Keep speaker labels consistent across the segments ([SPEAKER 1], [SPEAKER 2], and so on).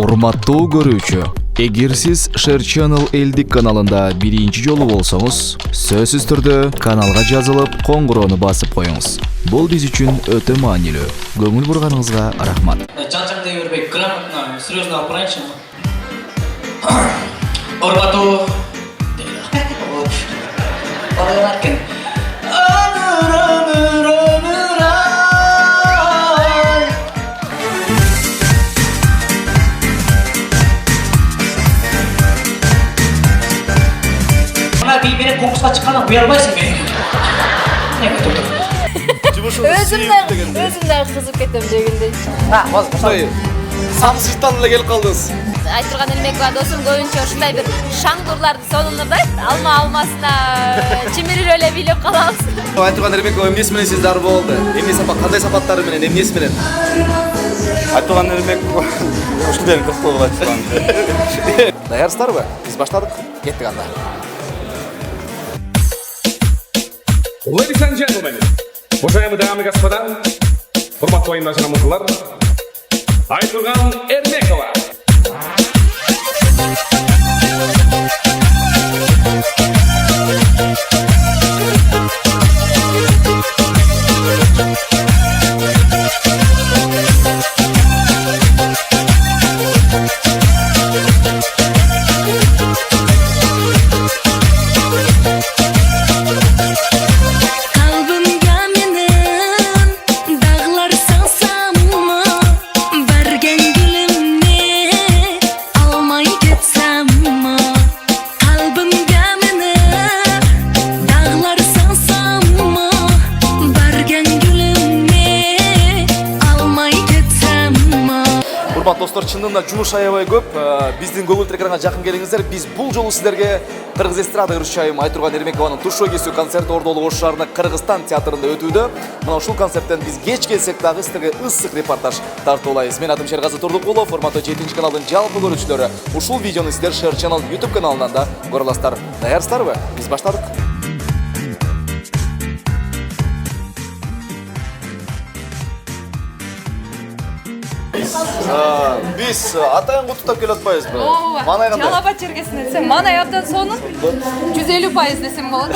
[SPEAKER 1] Урматтуу көрүүчү, эгер сиз Share Channel элдик каналында биринчи жолу болсоңуз, сөзсүз түрдө каналга жазылып, коңгуроону басып коюңуз. Бул биз үчүн өтө маанилүү. Көңүл бурганыңызга рахмат.
[SPEAKER 2] Жан-жан Дейвербек грамотно, серьезно алып барайынчы. Урматтуу Балаларкен. Бейбере конкурсқа шыққаннан ұялмайсың мен.
[SPEAKER 3] Өзімді қызып кетем дегендей.
[SPEAKER 4] Самсыздан эле келип калдыңыз.
[SPEAKER 3] Айтырган Элмекова досум көбүнчө ушундай бир шаңдурларды сонун ырдайт. Алма алмасына чимирип эле бийлеп калабыз.
[SPEAKER 4] Айтырган Элмекова эмнеси менен сизди арбы болду? Эмне сапат, кандай сапаттары менен, эмнеси менен?
[SPEAKER 5] Айтырган Элмекова ушундай токтогула чыккан.
[SPEAKER 4] Даярсыздарбы? Биз баштадык. Кеттик анда.
[SPEAKER 6] Ladies and gentlemen, уважаемые дамы и господа, урматтуу нашарамыздар, Айтырган Элмекова.
[SPEAKER 4] Урматтуу достор, чындыгында жумуш аябай көп. Биздин көгүл экранга жакын келиңиздер. Биз бул жолу сиздерге Кыргыз эстрада ырчайым Айтырган Элмекованын Тушо кесүү концерти Ордолук Ош шаарынын Кыргызстан театрында өтүүдө. Мына ушул концерттен биз кеч келсек дагы сиздерге ысык репортаж тартуулайбыз. Мен атым Шергази Турдукулов, урматтуу 7 каналдын жалпы көрүүчүлөрү. Ушул видеону сиздер Share Channel YouTube каналынан да көрө аласыздар. Даярсыздарбы? Биз баштадык. Биз атайын куттуктап келип атпайбызбы? Манай кандай?
[SPEAKER 7] Жалаба чергесин десем, манай абдан сонун. 150% десем болот.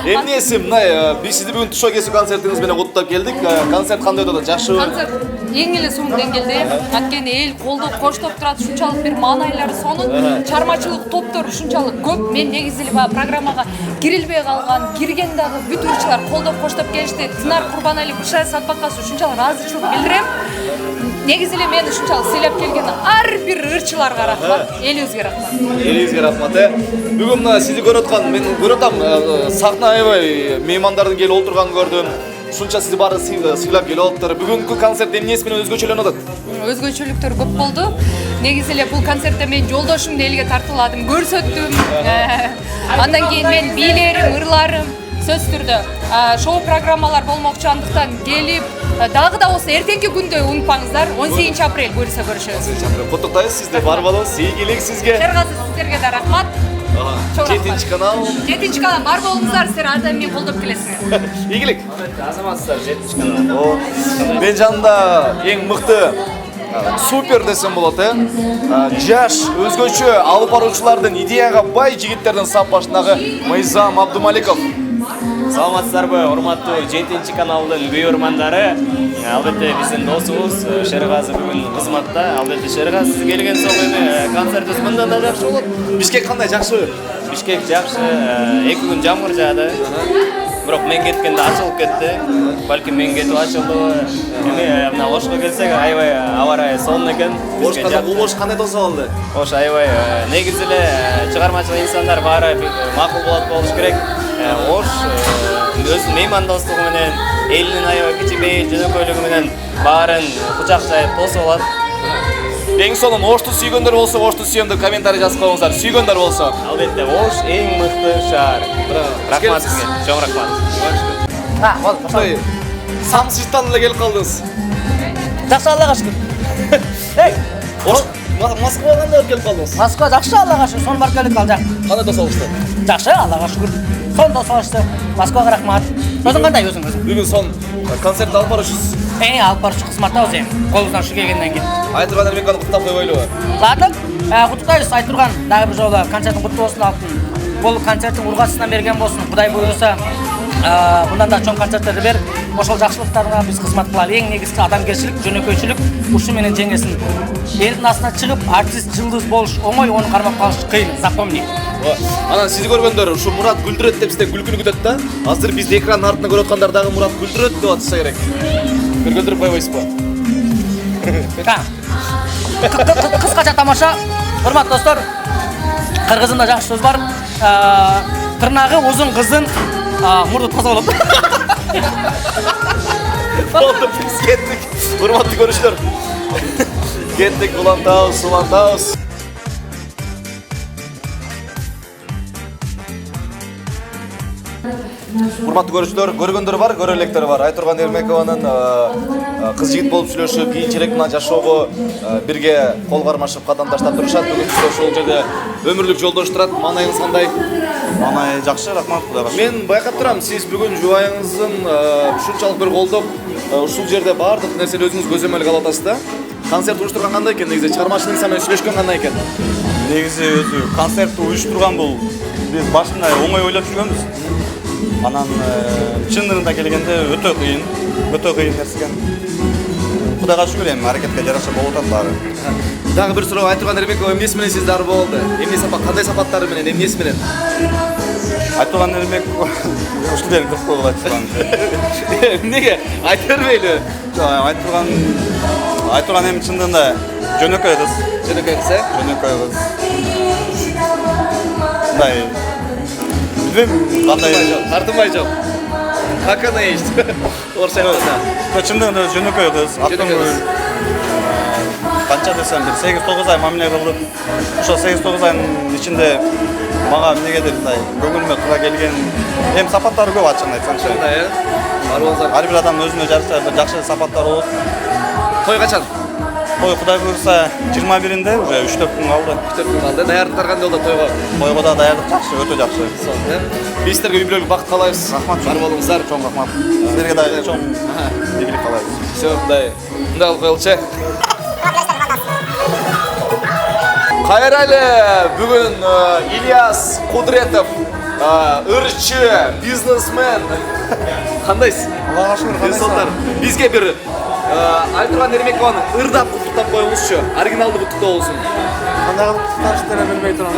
[SPEAKER 4] Эмнеси мынай, биз сизди бүгүн Тушо кесүү концертиңиз менен куттуктап келдик. Концерт кандай өтөт? Жакшыбы?
[SPEAKER 7] Концерт эң эле сонун деңгээлде. Анткени эл колдоп коштоп турат, ушунчалык бир маанайлары сонун. Чармачылык топтор ушунчалык көп. Мен негизи эле программага кирилбей калган, кирген дагы бүт ырчылар колдоп коштоп келишти. Тынар Курбанали Кушай Сатпакасы ушунчалык ыраазычылык билдирем. Негизи эле мен ушунчалык сыйлап келген ар бир ырчыларга рахмат, элибизге рахмат.
[SPEAKER 4] Элибизге рахмат. Бүгүн мына сизди көрүп аткан, мен көрүп атам, сахна аябай меймандардын келип олтурганын көрдүм. Ушунча сизди баары сыйлап келип атыптыр. Бүгүнкү концерт эмнеси менен өзгөчөлөнүп атат?
[SPEAKER 7] Өзгөчөлүктөр көп болду. Негизи эле бул концертте мен жолдошумду элге тартууладым, көрсөттүм. Андан кийин мен бийлерим, ырларым сөз түрдө шоу программалар болмокчу, андыктан келип дагы да болсо эртеңки күндө унутпаңыздар. 18 апрель буюрса көрүшөбүз.
[SPEAKER 4] 18 апрель. Куттуктайбыз сизди, бар болуңуз, ийгилик сизге.
[SPEAKER 7] Шергази, сиздерге да рахмат.
[SPEAKER 4] 7 канал.
[SPEAKER 7] 7 канал бар болуңуздар, сиздер ар дайым мени колдоп келесиңер.
[SPEAKER 4] Ийгилик.
[SPEAKER 5] Азаматсыздар 7 канал.
[SPEAKER 4] Мен жанында эң мыкты супер десем болот, жаш, өзгөчө алып баруучулардын идеяга бай жигиттердин сап башындагы Мыйзам Абдумаликов.
[SPEAKER 5] Саламатсыздарбы, урматтуу 7 каналдын көрөрмандары. Албетте биздин досубуз Шергази бүгүн кызматта. Албетте Шергази сиз келген соң эми концертибиз мындан да жакшы болот.
[SPEAKER 4] Бишкек кандай, жакшыбы?
[SPEAKER 5] Бишкек жакшы. 2 күн жамгыр жаады. Бирок мен кеткенде ачылып кетти. Балким мен кетип ачылдыбы. Эми мына Ошко келсек, аябай аба ырайы сонун экен.
[SPEAKER 4] Ош кандай тосуп алды?
[SPEAKER 5] Ош аябай негизи эле чыгармачыл инсандар баары макул болуш керек. Ош өзүнүн меймандостугу менен, элинин аябай кичинекей жөнөкөйлүгү менен баарын кучак жайып тосуп алат.
[SPEAKER 4] Эң сонун Ошту сүйгөндөр болсо, Ошту сүйөм деп комментарий жазып коюңуздар. Сүйгөндөр болсо.
[SPEAKER 5] Албетте Ош эң мыкты шаар. Рахмат сизге. Чоң рахмат.
[SPEAKER 4] Болду. Самсыздан эле келип калдыңыз.
[SPEAKER 8] Жакшы, Аллага шүкүр. Эй,
[SPEAKER 4] Ош Москвага кандай келип калдыңыз?
[SPEAKER 8] Москва жакшы, Аллага шүкүр. Сонун барып келип калдык.
[SPEAKER 4] Кандай тосолушту?
[SPEAKER 8] Жакшы, Аллага шүкүр. Соны да салышты. Москвага рахмат. Өзүң кандай өзүң?
[SPEAKER 4] Бүгүн сон концертти алып барышыбыз.
[SPEAKER 8] Алып барчу кызматта өзүм. Колубуздан ушу келгенден кийин.
[SPEAKER 4] Айтурган Эрмековну куттап койбойлубу?
[SPEAKER 8] Ладно. Куттуктайбыз Айтурган. Дагы бир жолу концертиң куттуу болсун алтын. Бул концерттин ургасынан берген болсун. Кудай буйруса, мындан да чоң концерттерди бер. Ошол жакшылыктарына биз кызмат кылалы. Эң негизги адамгерчилик, жөнөкөйчүлүк ушу менен жеңесин. Элдин астына чыгып, артист, жылдыз болуш оңой, оны кармап калыш кыйын. Запомни.
[SPEAKER 4] Анан сизди көргөндөр ушу Мурат күлдүрөт деп сизден күлкүнү күтөт да. Азыр бизди экрандын артында көрүп аткандар дагы Мурат күлдүрөт деп атышса керек. Көргөндөрүп койбойсузбу?
[SPEAKER 8] Кыскача тамаша. Урматтуу достор, кыргызымда жакшы сөз бар. Тырнагы узун кыздын мурду таза болот.
[SPEAKER 4] Болду, биз кеттик. Урматтуу көрүүчүлөр. Кеттик, улантабыз. Урматтуу көрүүчүлөр, көргөндөр бар, көрө электер бар. Айтурган Эрмекованын кыз жигит болуп сүйлөшүп, кийинчерээк мына жашоого бирге кол кармашып, кадам таштап турушат. Бүгүн сиз ошол жерде өмүрлүк жолдош турат. Маанайыңыз кандай?
[SPEAKER 9] Маанай жакшы, рахмат, Кудайга.
[SPEAKER 4] Мен байкап турам, сиз бүгүн жубайыңыздын ушунчалык бир колдоп, ушул жерде баардык нерсени өзүңүз көзөмөлгө алып атасыз да. Концерт уюштурган кандай экен? Негизи чыгармачылык инсан менен сүйлөшкөн кандай экен?
[SPEAKER 9] Негизи өзү концертти уюштурган бул биз башында оңой ойлоп жүргөнбүз. Анан чындыгында келгенде өтө кыйын нерсе экен. Кудайга шүгүр, эми аракетке жараша болуп атат баары.
[SPEAKER 4] Дагы бир суроо, Айтурган Эрмекова эмнеси менен сизди арбы болду? Эмне сапат, кандай сапаттары менен, эмнеси менен?
[SPEAKER 9] Айтурган Эрмекова ушул жерин кырып койгула айтышкан.
[SPEAKER 4] Эмнеге? Айта бербейлиби?
[SPEAKER 9] Айтурган эми чындыгында жөнөкөй кыз.
[SPEAKER 4] Жөнөкөй кыз,
[SPEAKER 9] Жөнөкөй кыз. Мындай билбейм кандай
[SPEAKER 4] тартынбай жок. Как она есть? Орусча айтканда.
[SPEAKER 9] Чындыгында жөнөкөй кыз. Канча десем бир 8-9 ай мамиле кылдык. Ошол 8-9 айдын ичинде мага эмнегедир мындай көңүлүмө туура келген эми сапаттары көп ачыгын айтсаңчы. Ар бир адамдын өзүнө жараша бир жакшы сапаттары болот.
[SPEAKER 4] Той качан?
[SPEAKER 9] Той Кудай буйруса 21-inde уже 3-4 күн калды.
[SPEAKER 4] 3-4 күн калды. Даярдыктар кандай болду тойго?
[SPEAKER 9] Тойго да даярдык жакшы, өтө жакшы.
[SPEAKER 4] Биз сиздерге үй бүлөлүк бакыт каалайбыз.
[SPEAKER 9] Рахмат,
[SPEAKER 4] бар болуңуздар.
[SPEAKER 9] Чоң рахмат. Сиздерге дагы чоң ийгилик каалайбыз.
[SPEAKER 4] Всё, мындай кылып коелучу. Кайрайлы бүгүн Ильяс Кудретов, ырчы, бизнесмен. Кандайсыз?
[SPEAKER 9] Аллага шүгүр, кандайсыздар?
[SPEAKER 4] Бизге бир Айтурган Эрмекованы ырдап куттуктап коюңузчу. Оригиналдуу куттуктоо болсун.
[SPEAKER 9] Кандай кылып кутташтыра билбей турам.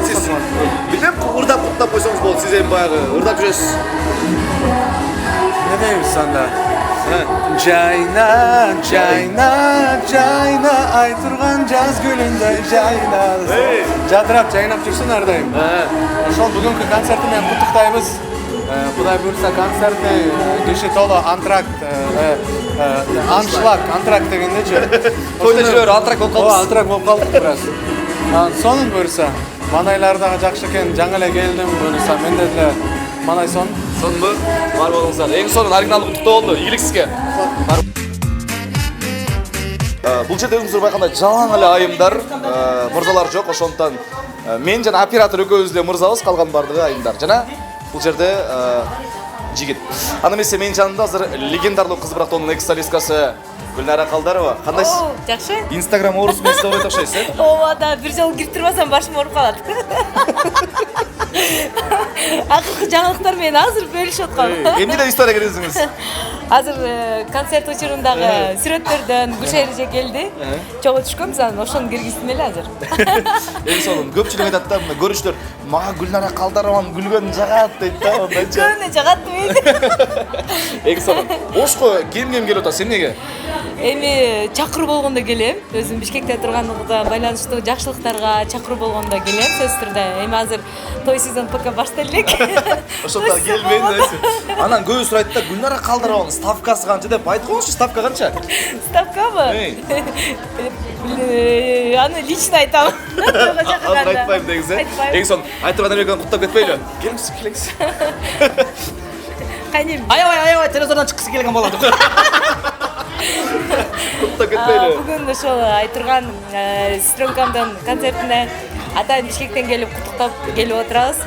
[SPEAKER 4] Сиз билем, ырдап куттуктап койсоңуз болот. Сиз эми баягы ырдап жүрөсүз.
[SPEAKER 9] Не дейбиз анда?
[SPEAKER 10] Жайна, жайна, жайна, Айтурган жаз гүлүндөй жайна. Жадырап, жайнап жүрсүн ар дайым. Ошол бүгүнкү концертти менен куттуктайбыз. Кудай буйруса концертти киши толо антракт, аншлаг, антракт дегендечи.
[SPEAKER 4] Тойда жүрөр, антракт болуп калдык.
[SPEAKER 10] Антракт болуп калдык бираз. Сонун буйруса, манайлар дагы жакшы экен, жаңы эле келдим буйруса, менде деле манай сон.
[SPEAKER 4] Сонунбу? Бар болуңуздар. Эң сонун оригиналдуу куттуктоо болду. Ийгилик сизге. Бул жерде өзүңүздөр байкандай жалаң эле айымдар, мырзалар жок, ошондуктан мен жана оператор экөөбүз эле мырзабыз, калган бардыгы айымдар. Жана бул жерде жигит. Аны эмесе менин жанымда азыр легендарлуу кыз Брахтоонун экс-солисткасы Гүлнара Калдарова. Кандайсыз?
[SPEAKER 3] Жакшы.
[SPEAKER 4] Инстаграм орус мен сиз окшойсуз,
[SPEAKER 3] Ооба да, бир жолу кирип турбасам башым ооруп калат. Акыркы жаңылыктар менен азыр бөлүшүп аткам.
[SPEAKER 4] Эмне история киргиздиңиз?
[SPEAKER 3] Азыр концерт учурундагы сүрөттөрдөн Гүлшайыр эже келди. Чогуу түшкөнбүз, анан ошону киргиздим эле азыр.
[SPEAKER 4] Эң сонун. Көпчүлүк айтат да, көрүүчүлөр, мага Гүлнара Калдарованын күлгөнү жагат дейт да, ондайча.
[SPEAKER 3] Көбүнө жагат дейт.
[SPEAKER 4] Эң сонун. Ошко кем-кем келип атасыз, эмнеге?
[SPEAKER 3] Эми чакыруу болгондо келем. Өзүм Бишкекте тургандыгыдан байланыштуу жакшылыктарга чакыруу болгондо келем, сөзсүз түрдө. Эми азыр той сезон пока башталып элек.
[SPEAKER 4] Ошондо келбейин дейсиз. Анан көбү сурайт да, Гүлнара Калдарованын ставкасы канча деп айтып коюңузчу, ставка канча?
[SPEAKER 3] Ставкабы? Аны лично айтам.
[SPEAKER 4] Азыр айтпайм деңиз, Эң сонун. Айтурган Эрмековну куттап кетпейлү? Келиңиз.
[SPEAKER 3] Кайнем.
[SPEAKER 8] Аябай, телевизордон чыккысы келген болот.
[SPEAKER 4] Куттап кетпейлү?
[SPEAKER 3] Бүгүн ошол Айтурган сестренкамдын концертине атайын Бишкектен келип куттуктап келип отурабыз.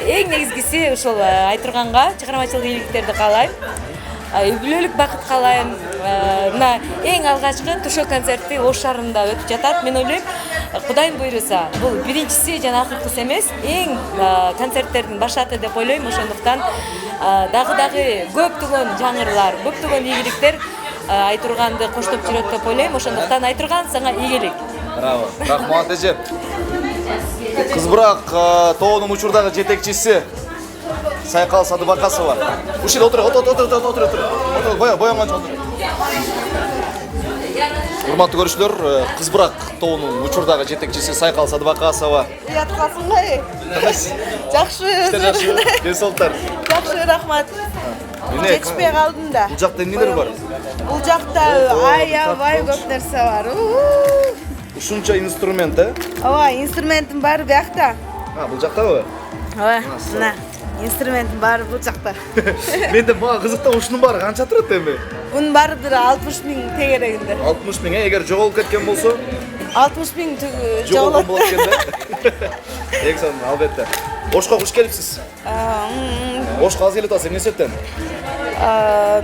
[SPEAKER 3] эң негизгиси ушул Айтурганга чыгармачылык ийгиликтерди каалайм. Үй бүлөлүк бакыт каалайм. Мына эң алгачкы Тушо концерти Ош шаарында өтүп жатат. Мен ойлойм, Кудайым буйруса, бул биринчиси жана акыркысы эмес, эң концерттердин башаты деп ойлойм. Ошондуктан дагы көптөгөн жаңырлар, көптөгөн ийгиликтер Айтурганды коштоп жүрөт деп ойлойм. Ошондуктан Айтурган сага ийгилик.
[SPEAKER 4] Браво. Рахмат эже. Кызбырак тоонун учурдагы жетекчиси Сайкал Садыбакасова. Ушул отур. Боянган отур. Урматтуу көрүүчүлөр, Кызбырак тоонун учурдагы жетекчиси Сайкал Садыбакасова.
[SPEAKER 11] Яткасыңбы? Жакшы.
[SPEAKER 4] Кесолтар.
[SPEAKER 11] Жакшы, рахмат. Жетишпей калдым да.
[SPEAKER 4] Бул жакта эмнелер бар?
[SPEAKER 11] Бул жакта аябай көп нерсе бар.
[SPEAKER 4] Ушунча инструмент,
[SPEAKER 11] Ооба, инструментим бар биякта.
[SPEAKER 4] Бул жактабы?
[SPEAKER 11] Ооба, мына инструментим бар бул жакта.
[SPEAKER 4] Менде мага кызык да ушунун баары канча турат эми?
[SPEAKER 11] Бунун баары 60 миң тегерегинде.
[SPEAKER 4] 60 миң, эгер жоголуп кеткен болсо?
[SPEAKER 11] 60 миң
[SPEAKER 4] жоголгон болот экен да. Эксон, албетте. Ошко куш келипсиз? Ошко аз келип атасыз, эмне себептен?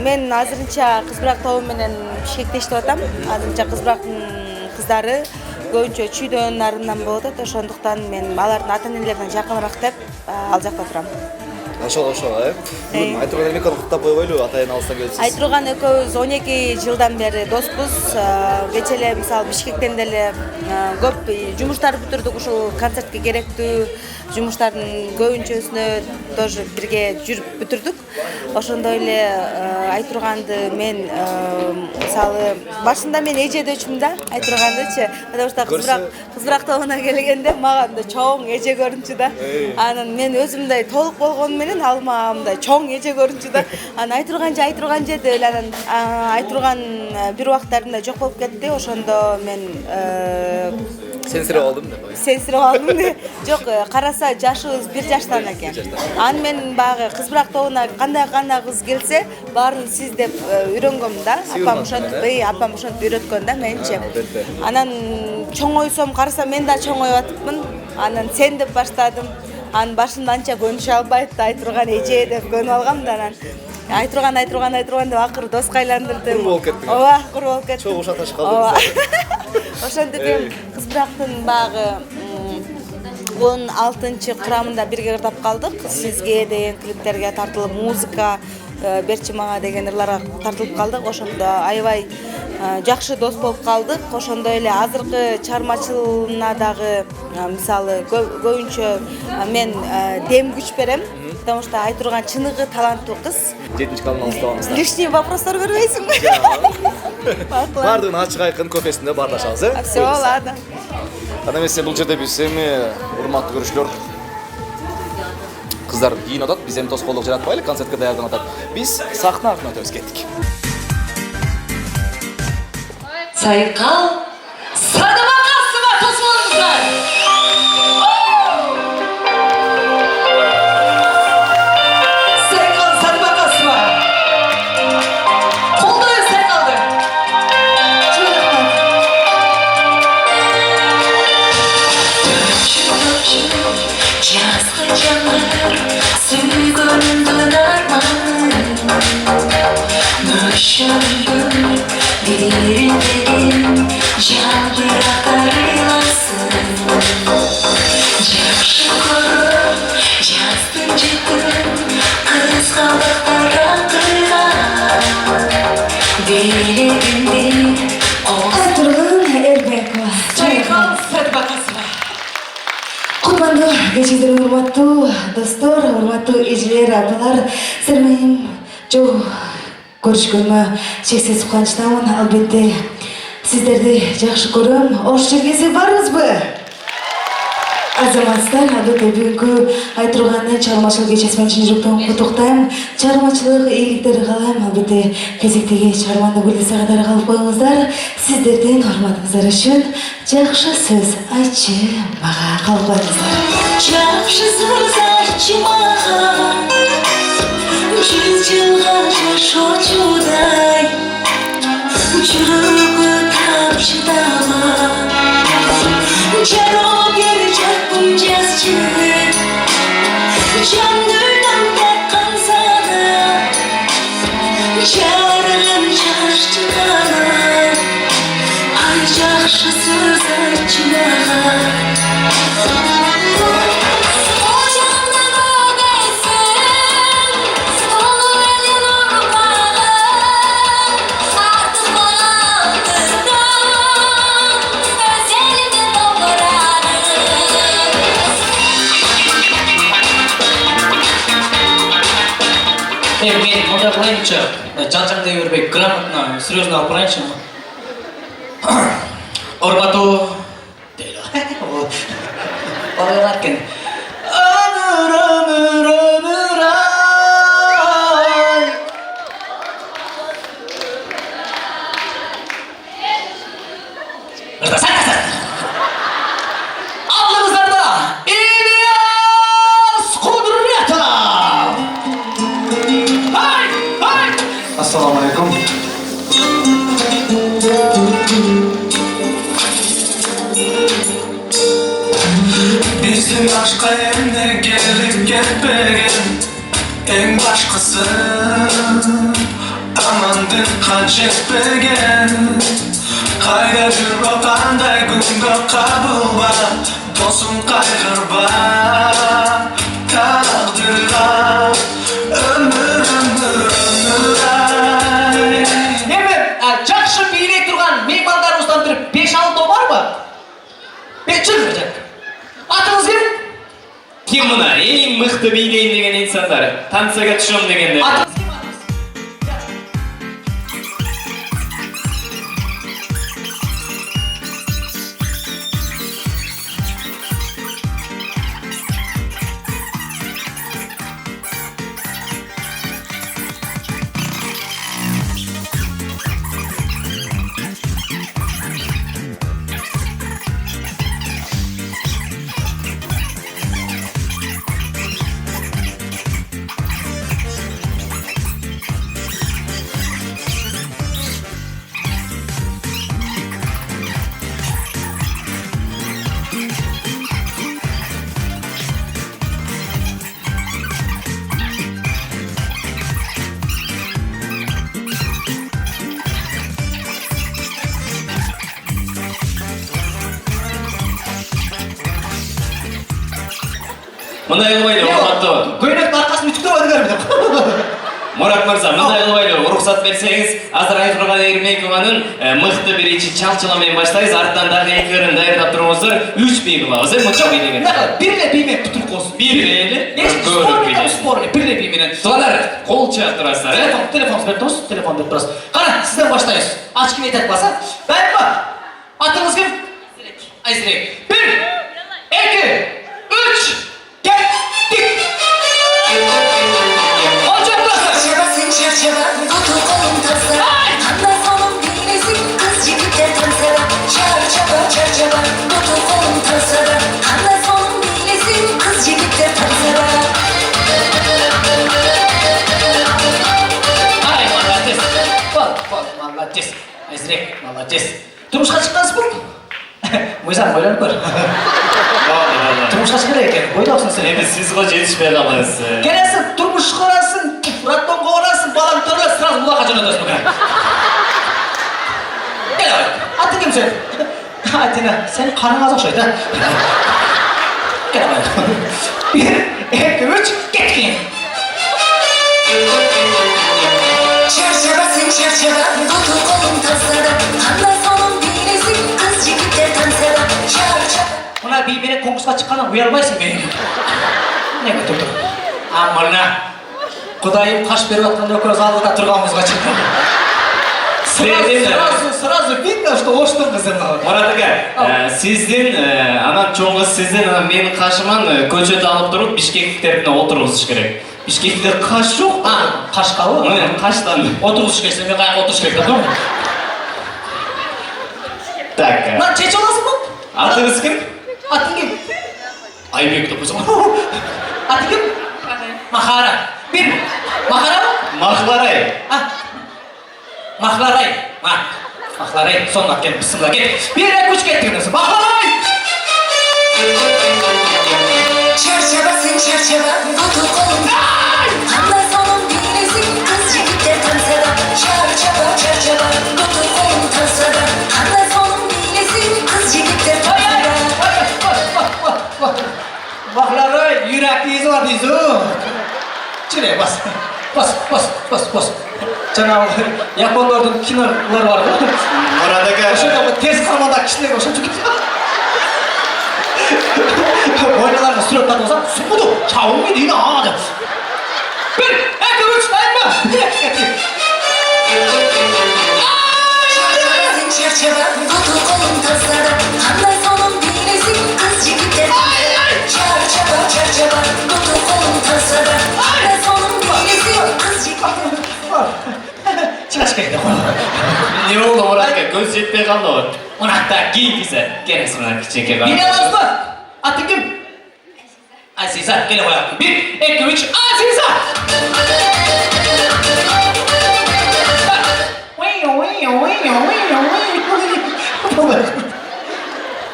[SPEAKER 11] Мен азырынча Кызбырак тобу менен Бишкекте иштеп атам. Азырынча Кызбырактын кыздары көбүнчө чүйдөн нарындан болот атат. Ошондуктан мен алардын ата-энелерине жакыныраак деп ал жакта турам.
[SPEAKER 4] Ошол, Бүгүн Айтурган Эрмековду куттап койбойлу, атайын алыстан келипсиз.
[SPEAKER 11] Айтурган экөөбүз 12 жылдан бери доспуз. Кече эле мисалы Бишкектен деле көп жумуштар бүтүрдүк, ушул концертке керектүү жумуштардын көбүнчөсүнө тоже бирге жүрүп бүтүрдүк. Ошондой эле Айтурганды мен мисалы башында мен эжедөөчүмүн да Айтургандычы, потому что Кызбырак тобуна келгенде мага мындай чоң эже көрүнчү да. Анан мен өзүмдөй толук болгону менен ал мага мындай чоң эже көрүнчү да. Анан Айтурган деп эле анан Айтурган бир убактарында жок болуп кетти. Ошондо мен
[SPEAKER 4] сенсирип алдым деп.
[SPEAKER 11] Сенсирип алдым. Жок, караса жашыбыз бир жаштан экен. Аны мен багы Кызбырак тобуна кандай кыз келсе, баарын сиз деп үйрөнгөм да. Апам ошентип үйрөткөн да менчи. Анан чоңойсом караса мен да чоңоюп атыпмын. Анан сен деп баштадым. Анын башында анча көнүшө албайт, Айтурган эже деп көнүп алгам да анан Айтурган деп акыры доска айландырдым.
[SPEAKER 4] Кур болуп кеттиң.
[SPEAKER 11] Ооба, кур болуп кеттим.
[SPEAKER 4] Чогуу шаташып калдыңыз.
[SPEAKER 11] Ошентип эми Кызбырактын багы 16-чы курамында бирге кырдап калдык. Сизге деген клиптерге тартылып, музыка берчи мага деген ырларга тартылып калдык. Ошондо аябай жакшы дос болуп калдык. Ошондой эле азыркы чыгармачылыгына дагы мисалы көбүнчө мен дем күч берем. Потому что Айтурган чыныгы таланттуу кыз.
[SPEAKER 4] 7-каналда уставаңыздар.
[SPEAKER 11] Лишний вопростор көрбөйсүңбү?
[SPEAKER 4] Бардыгын ачык айкын көпесинде бардашабыз,
[SPEAKER 11] Все, ладно.
[SPEAKER 4] Анда эмесе бул жерде биз эми урматтуу көрүүчүлөр кыздар кийин атат, биз эми тоскоолдук жаратпайлы, концертке даярданып атат. Биз сахна артына өтөбүз, кеттик.
[SPEAKER 3] Сайкал Садыбакасова тосуңуздар.
[SPEAKER 12] Кечиден урматтуу достор, урматтуу эжелер, апалар, сиздер менен жол көрүшкөнүмө чексиз кубанычтамын. Албетте сиздерди жакшы көрөм. Ош жергеси барбызбы? Азаматсыздар, албетте бүгүнкү Айтургандын чыгармачылык кечеси менен чын жүрөктөн куттуктайм. Чыгармачылык ийгиликтерди каалайм. Албетте кезектеги чыгарманы гүлдесе катары калып коюңуздар. Сиздердин урматыңыздар үчүн жакшы сөз айтчы мага калып коюңуздар.
[SPEAKER 13] Жакшы сөз айтчы мага, жүз жылга жашоочудай, жүрөгү тамчыдама, жароо бер жакын жазчы,
[SPEAKER 2] мен мындай кылайынчы, жанжаңдай бербей, грамотно, серьезно алып барайынчы. Урматтуу дейли. Балалар экен. Ömür ay. Aldığınızlarda İlyas Kudretov. Hay hay.
[SPEAKER 10] Assalamu alaikum.
[SPEAKER 13] Bizim aşka eline gelip gitmeyen en başkası Amandır kaç etmegen Kayda bir rokanday günde kabul var Dostum kaygırba Takdırla Ömür ay
[SPEAKER 2] Hemen жақсы билей тұрған меймандарымыздан бір 5-6 бар ма? Çıkmayacak. Atınız kim?
[SPEAKER 5] Kim bunlar? En mıhtı biyleyim degen insanlar. Tansaga tushum degenler.
[SPEAKER 2] Atınız kim?
[SPEAKER 5] Мындай кылбайлы, урматтуу.
[SPEAKER 2] Көйлектің арқасын үтіктеп өтігер ме?
[SPEAKER 5] Мурат мырза, мындай кылбайлы, уруксат берсеңиз, азыр Айтурган Эрмекованын мыкты биринчи чалчыла менен баштайбыз, арттан дагы экөөрүн даярдап туруңуздар, 3 бий кылабыз, мынча бий деген.
[SPEAKER 2] Бирle биймен бүтүрүп коесуң.
[SPEAKER 5] Бирle эле?
[SPEAKER 2] Спорный, бирle бий менен.
[SPEAKER 5] Сулар кол чаап турасыздар,
[SPEAKER 2] Телефон берип турасыз, телефон берип турасыз. Кара, сизден баштайбыз. Ач ким айтат баса? Дайынбы? Атыңыз ким? Айзирек. 1, 2, 3, kettik.
[SPEAKER 13] Çarçabasın çarçaba, kutu kolum tasla Handan sonum değilsin, kız jigitler tansara Çarçaba çarçaba, kutu kolum tasla Handan sonum değilsin, kız jigitler tansara
[SPEAKER 2] Ay, молодец. Молодец. Айзирек, молодец. Turmuşqa chiqqansizmi? O'zing o'ylanib ko'r. Turmushqa chiqar ekan, o'ylabsan sen.
[SPEAKER 5] Endi siz go жетишпей каласыз.
[SPEAKER 2] Kelasiz, turmush qurasың, rattonga borasың, balang turib, сразу buloqqa jo'natasan bugun. Kela, ati kim sen? Atina, sen qaning az o'xshaydi. Kela. 1, 2, 3, ketkin.
[SPEAKER 13] Çarçabasın çarçaba, kutu kolum tasla Handan sonum değilsin, kız jigitler tansara Çarçaba
[SPEAKER 2] Mına bir meni konkursqa chiqqandan uyalmaysan meni. Nega turdi? Amana. Құдайым қаш беріп жатқанда көз алдыда тұрғанымызға шыққан. Сразу видно, что оштың қызым.
[SPEAKER 5] Мурат ака, сиздин анан чоңгуз сиздин менин кашыман көчөтө алып туруп бишкектиктердин отургузуш керек. Бишкектиктер каш жок.
[SPEAKER 2] Кашкабы?
[SPEAKER 5] Каштан.
[SPEAKER 2] Отургузуш керек, мен каяка отуруш керек да.
[SPEAKER 5] Так.
[SPEAKER 2] Мына чече аласыңбы?
[SPEAKER 5] Атыңыз ким?
[SPEAKER 2] Атың ким?
[SPEAKER 5] Айбек деп койсоң.
[SPEAKER 2] Атың ким? Махара. Bir. Махара mı?
[SPEAKER 5] Махларай.
[SPEAKER 2] Махларай. Махларай. Sonuna gel, bismillah gel. 1, 2, 3 getirdiniz. Махларай.
[SPEAKER 13] Çarçabasın çarçaba, kutu kolum Handan sonum değilsin, kız jigitler tansara Çarçaba çarçaba, kutu kolum tansara Handan sonum değilsin, kız jigitler tansara
[SPEAKER 2] Mахларай, yürekli izi var izi. Çile bas. Bas. Жаңағы япондардың кинолары бар ғой.
[SPEAKER 5] Мурат ака.
[SPEAKER 2] Ошондо терс кармандагы кишилер ошончо кетти. Ойналарга сүрөт тартып алсам, супуду, чабылмай дейт деп. 1, 2, 3, дайынбы?
[SPEAKER 13] Çarçabasın çarçaba, kutu kolun tasada. Qanday sonun bilesin kız jigitler. Çarçaba, çarçaba, kutu kolun tasada. Qanday sonun bilesin kız jigitler.
[SPEAKER 2] Çıkaşkaydı.
[SPEAKER 5] Не болды Мұратқа, көз жетпей қалды ғой. Мұратта кейін десе, керексіз мына кішкентай бала.
[SPEAKER 2] Beni alamaz mı? Atın kim? Aziza, gel koyalım. 1, 2, 3, Aziza!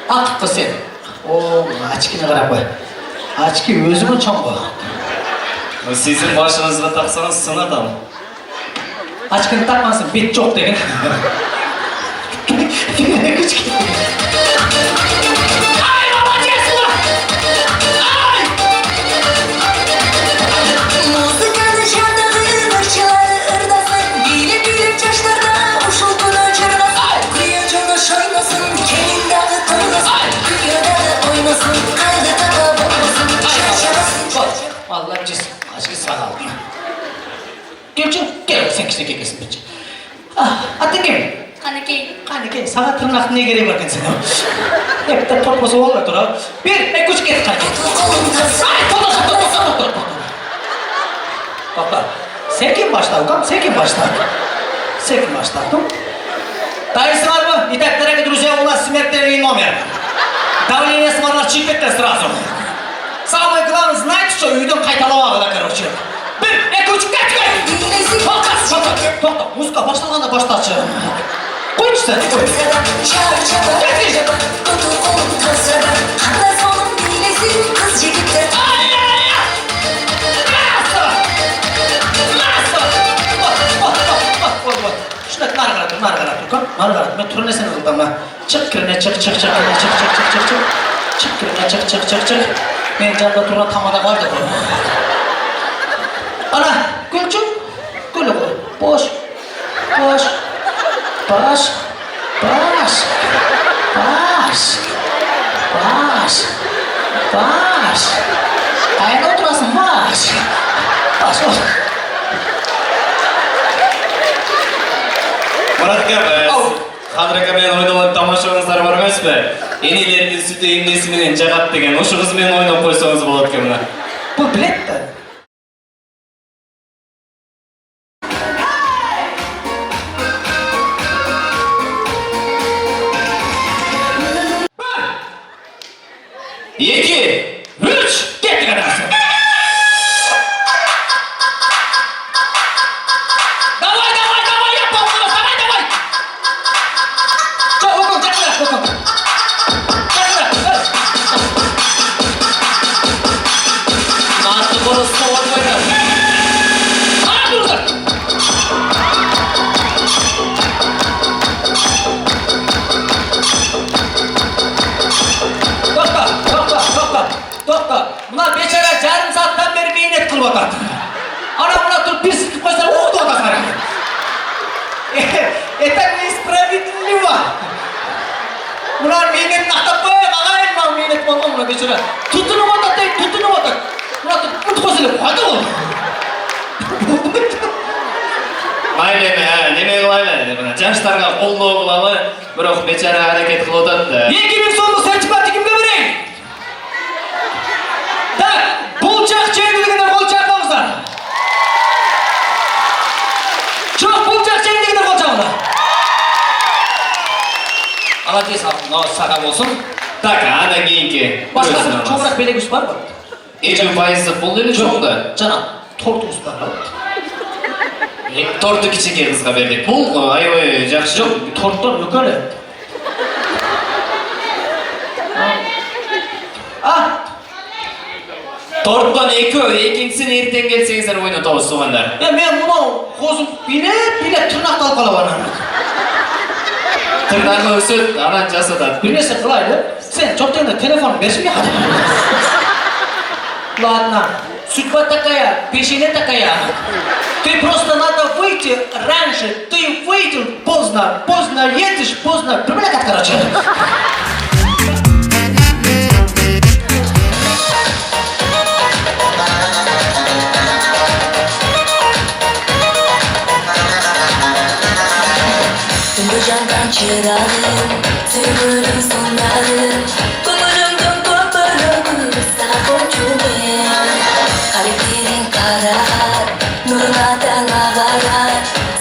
[SPEAKER 2] At kız sen. Oo, açkini qarап қой. Açki өзіңі çoğun қой.
[SPEAKER 5] Sizin başınızға тақсаңыз сынатам.
[SPEAKER 2] Açkını takmasın, bet жоқ деген. Ay молодец ulan! Ay!
[SPEAKER 13] Muzikаны жандағын ырчылары ырдасын. Билеп-билеп жаштарда ушул күнү жырдасын. Күйө жолдош ойносын, келин дагы тойносын. Күйө дагы ойносын, кайгы тага болбосун. Чарчабасын чарчаба.
[SPEAKER 2] Vallahi biz açkı sağ ol. Gel sen kişine kekesin bence. Atın kim? Kaneki, sana tırnak ne gereği var kendisine? Hep de torposu olma dur ha. 1, 2, 3, git kaneki. Ay, dur. Topla. Sen kim başladın kam? Sen kim başladın? Дайсы var mı? Итак, дорогие друзья, у нас смертельный номер. Давление сварlar чипетте сразу. Самое главное, знаете что? Үйден қайталап алды, короче. 1, 2, 3, git. Тоқта, музыка başlағанда başlatшы. Қойшы сен, қой.
[SPEAKER 13] Çarçaba, kutu kolun tasada. Qanday sonun bilesin kız jigitler.
[SPEAKER 2] Şuna nara qarab tur, men turnasan qildim. Chiq kirine, chiq. Chiq kirine. Men janda turgan tamada bordi. Ana, Gulchum. Gul qo'y. Bosh. Qayerda o'tirasan? Bosh.
[SPEAKER 5] Мұратқа, қазіргі мен ойнаған тамашаңыздар бар емес пе? Енелердің сүті емнесіменен жағат деген, ошы қызмен ойнап қойсаңыз болады кеміне.
[SPEAKER 2] Бұл білетті. Екі, үш, кеттік адамсың. Давай, yapma bunu, давай. Çok okun, çakıra. Nasıl konusu olmayacak? Ana durun. Toqta. Bunlar beçara yarım saatten beri meynet kılıp otar. Ana buna dur bir sıkıp koysan uğdu otasar. Это несправедливо. Bunlar meynet naqtab koyay, ağayın mı meynet bolgan buna beçara. Tutunum otar. Bunlar dur koysilip koydu ol.
[SPEAKER 5] Майле, неме қылайлы, жаштарға қолдау қылалы, бірақ бечара әрекет қылып отырды.
[SPEAKER 2] 2000 сомдық сертификатты кімге берейін? Так, бұл жақ жеңділігіне қол чапаңыздар. Жоқ, бұл жақ жеңділігіне қол чапыңыздар. Молодец, мынау саға болсын.
[SPEAKER 5] Так, ана кейінге.
[SPEAKER 2] Басқа çoğurak белегіс бар ма?
[SPEAKER 5] 20% бұл елі жоғында.
[SPEAKER 2] Жана, тортыңыз бар ма?
[SPEAKER 5] Торты кішеке қызға бердік. Бұл айбай жақсы.
[SPEAKER 2] Жоқ, торттар өкөлі.
[SPEAKER 5] Торттан екіншісін ертең келсеңіздер ойнатамыз соғандар.
[SPEAKER 2] Мен мынау қозып билеп тырнақты алып қалап анам.
[SPEAKER 5] Тырнағы өсөт, анан жасатады.
[SPEAKER 2] Bir нәрсе қылайды. Сен жоқ дегенде телефон берші ме хат? Ладно, судьба такая, пешина такая. Ты просто надо выйти раньше. Ты выйдешь поздно едешь, поздно. Прибыль, короче.
[SPEAKER 13] çırağım Sürgünüm sonlarım Kumurumdun kopurum Sana komşuluyum Kalplerin karar Nuruna dağlar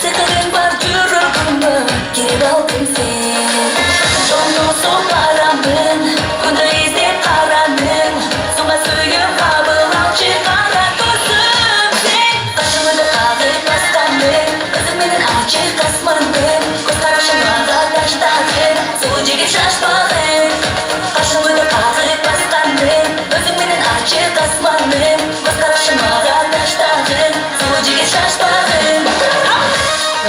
[SPEAKER 13] Sıkırın var cürrümü Girip aldım sen Sonlu soparamın Bunu izlep karanın Sonra suyum kabılam çıkaran gözüm sen Başımı da kaldır bastanım Özüm benim açık kasmanım Göz karşıma da taşladın Soğucu gibi şaşmadın Başımı da kaldır bastanım Özüm benim açık kasmanım Göz karşıma da taşladın Soğucu gibi şaşmadın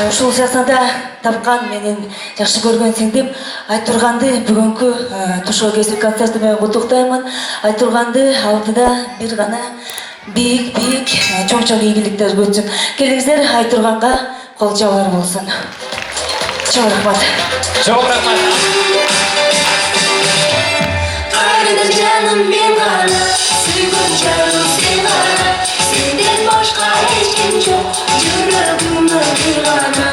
[SPEAKER 11] Ушул сахнада тапкан менин жакшы көргөнсүң деп Айтурганды бүгүнкү Тушоо кесип концерти менен куттуктаймын. Айтурганды алдыда бир гана бийик чоң ийгиликтер күтсүн. Келиңиздер Айтурганга кол жабар болсун. Чоң рахмат.
[SPEAKER 5] Чоң рахмат.
[SPEAKER 13] Ayrıda canım ben gana Sürgün canım sen gana Senden başka hiç kim yok Yüreğimde bir gana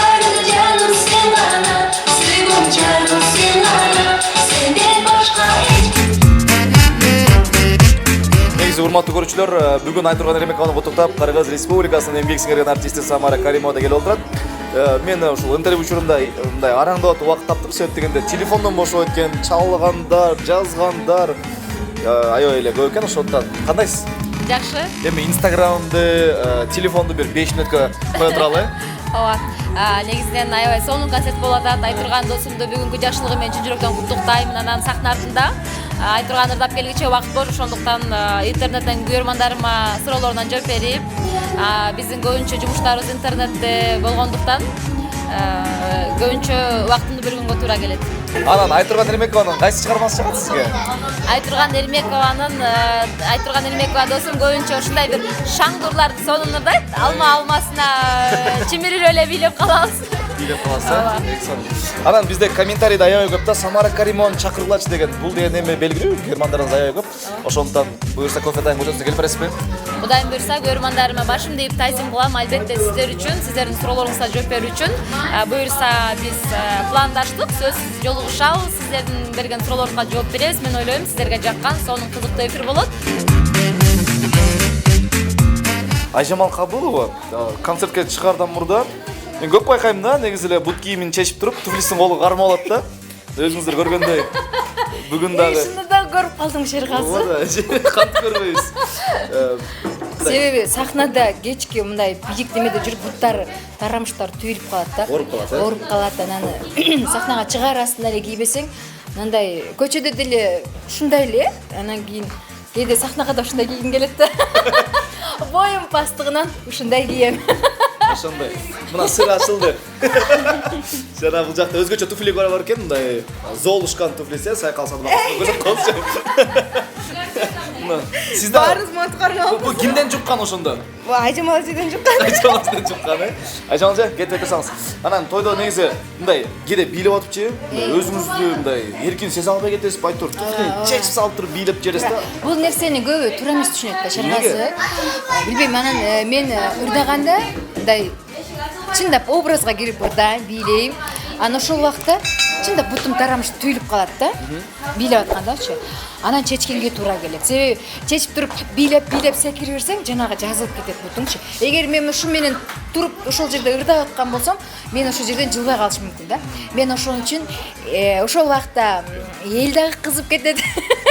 [SPEAKER 13] Ayrıda canım sen gana Sürgün canım sen gana Senden başka hiç kim
[SPEAKER 4] Негизи урматтуу көрүүчүлөр, бүгүн Айтурган Эремековну куттуктап, Кыргыз Республикасынын эмгек сиңирген артисти Самара Каримова да келип отурат. Мен ушул интервью учурунда мындай араңдап атып убакыт таптык себеп дегенде телефондон бошоп өткөн, чалгандар, жазгандар аябай эле көп экен. Ошондон кандайсыз?
[SPEAKER 7] Жакшы.
[SPEAKER 4] Эми Инстаграмды, телефонду бир 5 мүнөткө кое туралы.
[SPEAKER 7] Ооба. Негизинен аябай сонун концерт болуп атат. Айтурган досумду бүгүнкү жакшылыгы менен чын жүрөктөн куттуктаймын. Анан сахна артында Айтурган ырдап келгиче убакыт бар, ошондуктан интернеттен көрөрмандарыма суроолорунан жооп берип, биздин көбүнчө жумуштарыбыз интернетте болгондуктан көбүнчө убактымды бөлгөнгө туура келет.
[SPEAKER 4] Анан Айтурган Эремекованын кайсы чыгармасы чыгат сизге?
[SPEAKER 7] Айтурган Эремекова досум көбүнчө ушундай бир шаңдурларды сонун ырдайт. Алмасына чимирип эле бийлеп калабыз.
[SPEAKER 4] Бийлеп каласыз. Анан бизде комментарийде аябай көп да Самара Каримованы чакыргылачы деген. Бул деген эме белгилүү, көрөрмандарыбыз аябай көп. Ошондон буюрса кофе тайм көчөсүнө келип бересизби?
[SPEAKER 7] Кудайым буюрса көрөрмандарыма башымды ийип тайзим кылам, албетте сиздер үчүн, сиздердин суроолоруңузга жооп берүү үчүн. Буюрса биз пландаштык, сөзсүз жолугушабыз, сиздердин берген суроолоруңузга жооп беребиз. Мен ойлойм, сиздерге жаккан сонун кызыктуу эфир болот.
[SPEAKER 4] Айжамал Кабылова концертке чыгардан мурда мен көп байкайм да, негизи эле бут кийимин чечип туруп, туфлисин колу кармап алат да. Өзүңүздөр көргөндөй. Бүгүн дагы
[SPEAKER 3] Шынында көрүп калдым Шеркасы.
[SPEAKER 4] Кантип көрбөйбүз.
[SPEAKER 3] Себеби сахнада кечки мындай бийликтемеде жүрүп буттары тарамыштар түйүлүп калат да. Ооруп калат. Анан сахнага чыгаар астында эле кийбесең, мындай көчөдө деле ушундай эле. Анан кийин кээде сахнага да ушундай кийгим келет да. Боюм пастыгынан ушундай кийем.
[SPEAKER 4] Ошондой. Мына сыр ачылды. Жана бул жакта өзгөчө туфли бар экен, мындай золушкан туфлиси, сайкалсады көзөп калчу. Сизде
[SPEAKER 3] Барыз моткармал.
[SPEAKER 4] Бул кимден жуккан ошондо?
[SPEAKER 3] Бул Айжамал эжеден жуккан.
[SPEAKER 4] Айжамалдан жуккан, Айжамал эже, кетип турсаңыз. Анан тойдо негизи мындай кээде бийлеп атыпчы, өзүңүздү мындай эркин сезе албай кетесиз, айтор. Чечип салып туруп бийлеп жересиз да.
[SPEAKER 3] Бул нерсени көбү туура эмес түшүнөт да Шеркасы. Билбейм, анан мен ырдаганда мындай чындап образга кирип ырдайм, бийлейм. Анан ошол убакта чындап бутум тарамыш түйүлүп калат да. Бийлеп аткандачы. Анан чечкенге туура келет. Себеби чечип туруп бийлеп секире берсең, жанагы жазылып кетет бутуңчу. Эгер мен ушу менен туруп ошол жерде ырдап аткан болсом, мен ошол жерден жылбай калышым мүмкүн да. Мен ошон үчүн ошол убакта эл дагы кызып кетет.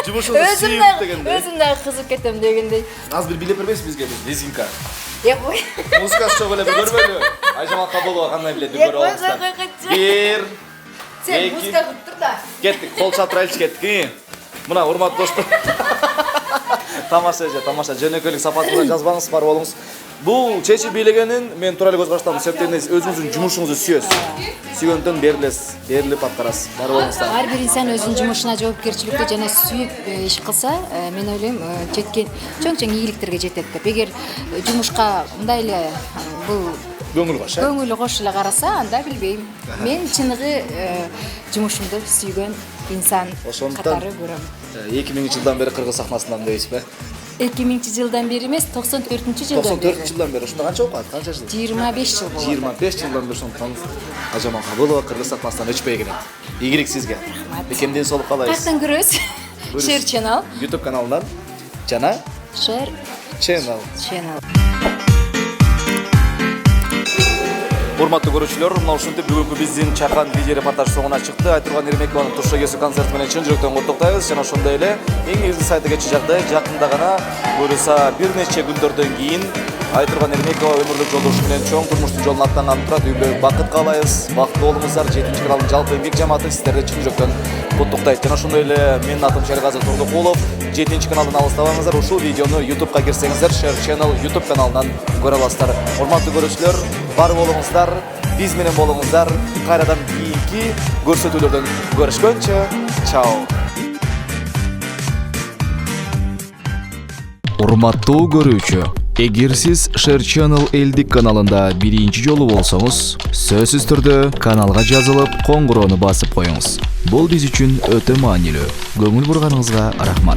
[SPEAKER 4] Өзүм
[SPEAKER 3] дагы кызып кетем дегендей.
[SPEAKER 4] Аз бир бийлеп бербейсиз бизге лезинка?
[SPEAKER 3] Ой.
[SPEAKER 4] Музыка чогуу эле көрбөйлү. Айжамал Кабылова кандай билет көрүп алабыздар. Бир.
[SPEAKER 3] Сен музыка кылып тур да.
[SPEAKER 4] Кеттик, кол чалтырайлычы кеттик. Мына урматтуу достор. Тамаша, жөнөкөйлүк сапатында жазбаңыз, бар болуңуз. Бул чечип бийлегенин мен туура эле көз караштан себептен өзүңүздүн жумушуңузду сүйөсүз. Сүйгөндөн берилип аткарасыз. Бар болуңуздар.
[SPEAKER 3] Ар бир инсан өзүнүн жумушуна жоопкерчиликтүү жана сүйүп иш кылса, мен ойлойм, жеткен чоң ийгиликтерге жетет деп. Эгер жумушка мындай эле бул көңүл кош эле караса, анда билбейм. Мен чыныгы жумушумду сүйгөн инсан катары көрөм.
[SPEAKER 4] 2000 жылдан бери кыргыз сахнасынан дейсизби?
[SPEAKER 7] 2000-жылдан бери эмес, 94-жылдан бери.
[SPEAKER 4] 94 жылдан бери. Ушунда канча окуат? Канча жыл?
[SPEAKER 7] 25 жыл болду.
[SPEAKER 4] 25 жылдан бeri ошондуктан Ажаман Кабылова Кыргыз сатмастан өчпөй келет. Ийгилик сизге. Бекем ден соолук каалайбыз.
[SPEAKER 7] Тактан көрөбүз. Share Channel.
[SPEAKER 4] YouTube каналынан жана
[SPEAKER 7] Share
[SPEAKER 4] Channel.
[SPEAKER 7] Channel.
[SPEAKER 4] Урматтуу көрүүчүлөр, мына ушинтип бүгүнкү биздин чакан видео репортаж соңуна чыкты. Айтурган Эрмекованын Тушо кесүү концерти менен чын жүрөктөн куттуктайбыз жана ошондой эле эң негизги сайты кечи жагдай жакында гана буюрса бир нече күндөрдөн кийин Айтурган Эрмекова өмүрлүк жолдошу менен чоң турмуштун жолун аттанган турат. Үйлүү бакыт каалайбыз. Бактылуу болуңуздар. 7-каналдын жалпы эмгек жамааты сиздерди чын жүрөктөн куттуктайт. Жана ошондой эле менин атым Шергазы Турдукулов. 7-каналдан алыстабаңыздар. Ушул видеону YouTube'га кирсеңиздер, Share Channel YouTube каналынан көрө аласыздар. Урматтуу көрүүчүлөр, бар болуңуздар, биз менен болуңуздар. Кайрадан кийинки көрсөтүүлөрдөн көрүшкөнчө, чао.
[SPEAKER 1] Урматтуу көрүүчү, эгер сиз Share Channel элдик каналында биринчи жолу болсоңуз, сөзсүз түрдө каналга жазылып, коңгуроону басып коюңуз. Бул биз үчүн өтө маанилүү. Көңүл бурганыңызга рахмат.